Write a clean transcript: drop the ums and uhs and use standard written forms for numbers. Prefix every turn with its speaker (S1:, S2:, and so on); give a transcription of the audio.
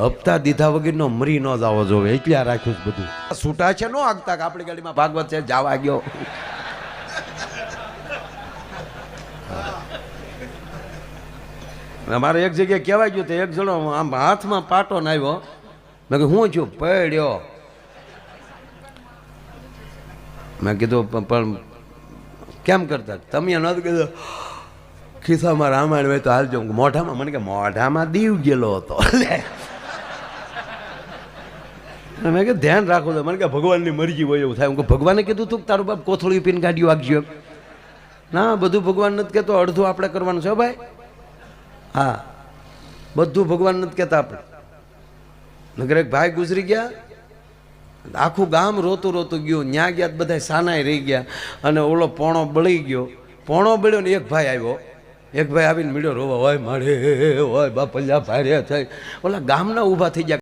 S1: હપ્તા દીધા વગરનો મરી ન જવો જોવે એટલે આ રાખ્યું છે બધું. છૂટા છે નો આગતા કે આપણી ગાડીમાં ભાગવત છે જવા ગયો. મારે એક જગ્યાએ કહેવાય ગયું તો એક જણો આમ હાથમાં પાટો નાવ્યો. મેં કીધું હું છું પડ્યો. મેં કીધું પણ કેમ કરતા તમે નતું કીધું ખિસ્સામાં રામાયણ હોય તો હાલજો. મોઢામાં મને કે મોઢામાં દીવ ગયેલો હતો. મેં કે ધ્યાન રાખો તો મને કે ભગવાનની મરજી હોય એવું થાય. હું ભગવાને કીધું તું તારું બાપ કોથળી પીને ગાડીઓ વાગજો. ના બધું ભગવાન નથી કહેતો, અડધું આપણે કરવાનું છે ભાઈ. હા બધું ભગવાન નથી કહેતા આપણે. નગર એક ભાઈ ગુજરી ગયા, આખું ગામ રોતું રોતું ગયું. ન્યા ગયા બધા સાનાય રહી ગયા અને ઓલો પોણો બળી ગયો. પોણો બળ્યો ને એક ભાઈ આવ્યો. એક ભાઈ આવીને મળ્યો રોવા, હોય મારે હોય બાપલ્યા ભારે થઈ. ઓલા ગામના ઊભા થઈ ગયા.